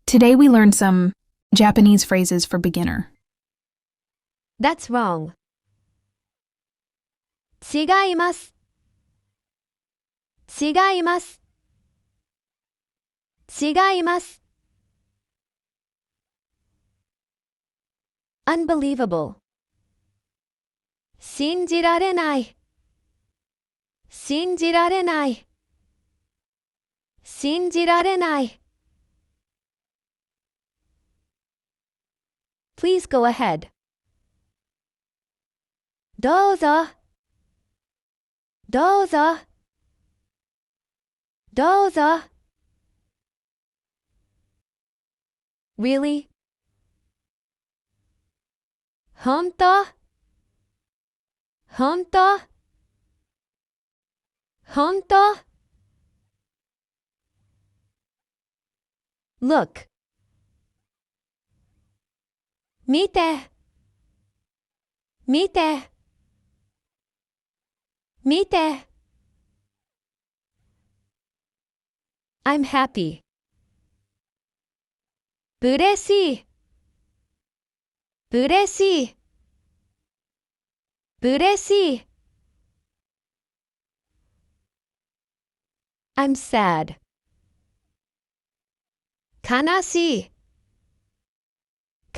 Today we learned some Japanese phrases for beginner. That's wrong. 違います。違います。違います。Unbelievable. 信じられない。信じられない。信じられない。Please go ahead. どうぞ。どうぞ。どうぞ。Really? 本当？本当？本当？ Look. 見て。見て。見て。I'm happy. 嬉しい。嬉しい。嬉しい。I'm sad. 悲しい。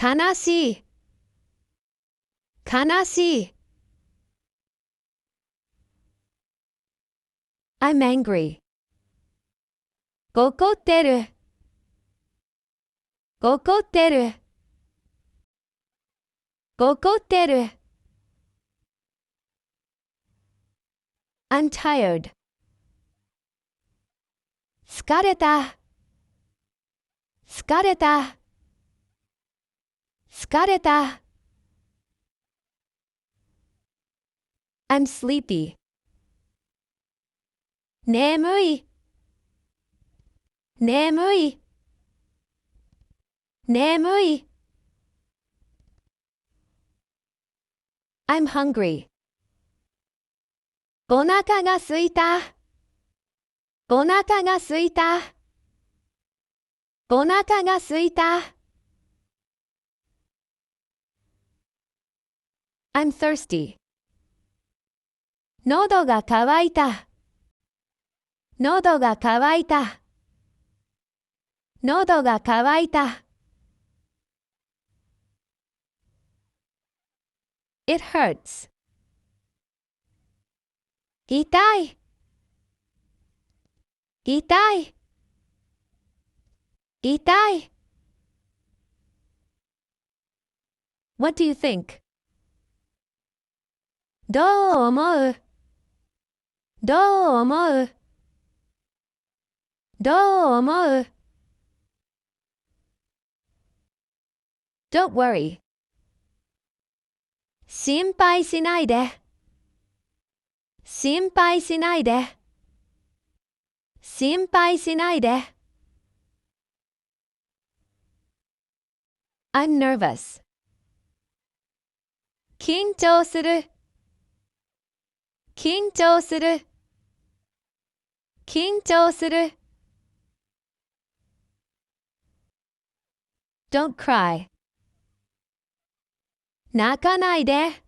悲しい。悲しい。I'm angry. 怒ってる。怒ってる。怒ってる。I'm tired. 疲れた。疲れた。疲れた。I'm sleepy. 眠い。眠い。眠い。I'm hungry. お腹がすいた。お腹がすいた。お腹がすいた。I'm thirsty. 喉が渇いた。喉が渇いた。喉が渇いた。It hurts. 痛い。痛い。痛い。What do you think? どう思う？どう思う？どう思う？ Don't worry. 心配しないで。心配しないで。心配しないで。I'm nervous. 緊張する。緊張する。緊張する。Don't cry. 泣かないで。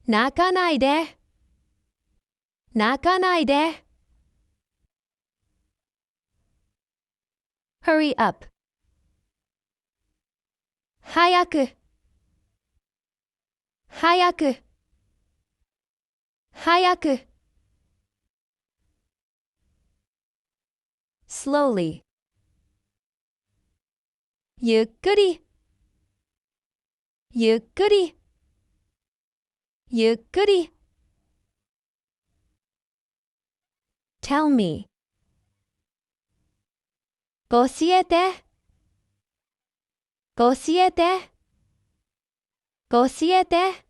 泣かないで。泣かないで。Hurry up. 早く。早く。早く。Slowly. ゆっくり。ゆっくり。ゆっくり。Tell me. 教えて。教えて。教えて。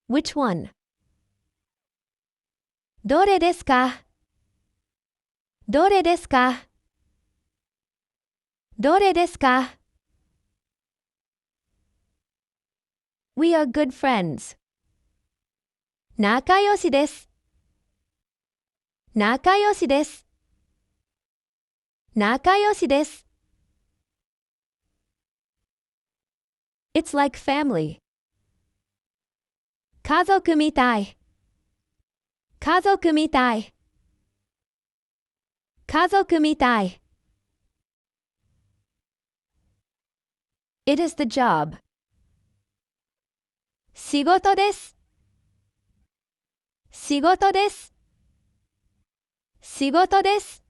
Which one? どれですか？どれですか？どれですか？ We are good friends. 仲良しです。仲良しです。仲良しです。It's like family. 家族みたい。家族みたい。家族みたい。It is the job. 仕事です。仕事です。仕事です。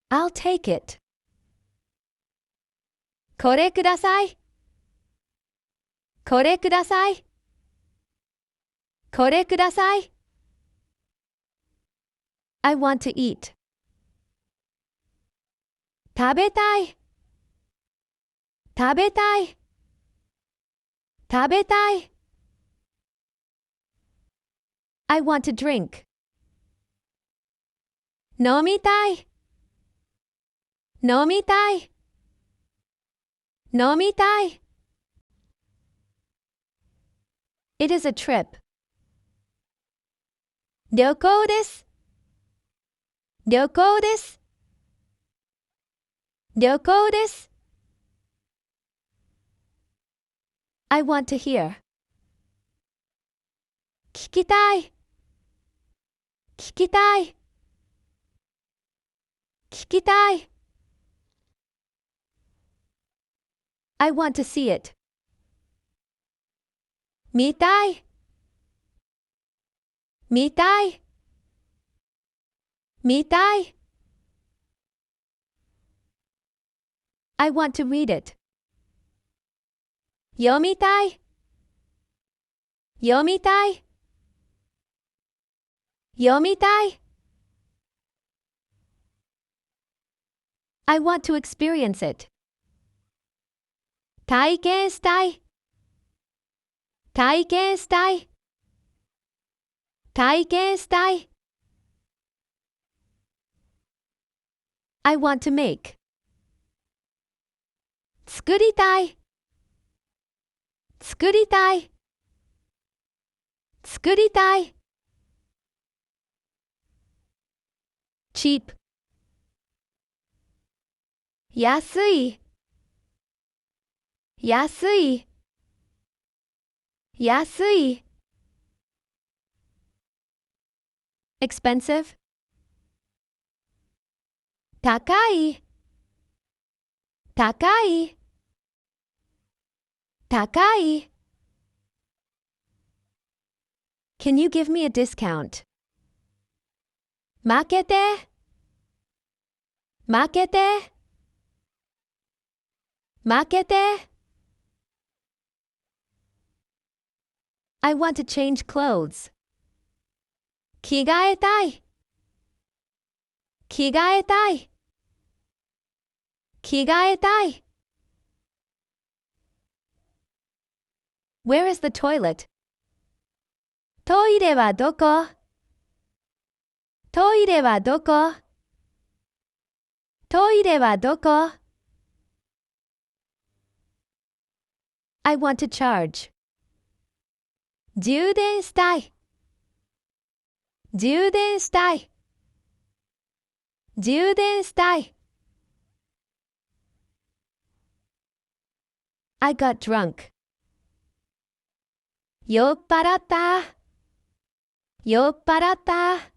I'll take it. これください。これください。これください。I want to eat. 食べたい。食べたい。食べたい。I want to drink. 飲みたい。飲みたい。飲みたい。It is a trip. 旅行です。旅行です。旅行です。I want to hear. 聞きたい。聞きたい。聞きたい。I want to see it. 見たい。見たい。見たい。I want to read it. 読みたい。読みたい。読みたい。I want to experience it. 体験したい。体験したい。体験したい。I want to make. 作りたい。作りたい。作りたい。cheap. 安い。安い。安い。expensive. 高い。高い。高い。Can you give me a discount? 負けて。負けて。負けて。I want to change clothes. 着替えたい。着替えたい。着替えたい。Where is the toilet? トイレはどこ？トイレはどこ？トイレはどこ？ I want to charge. 充電したい。充電したい。充電したい。I got drunk. 酔っ払った。酔っ払った。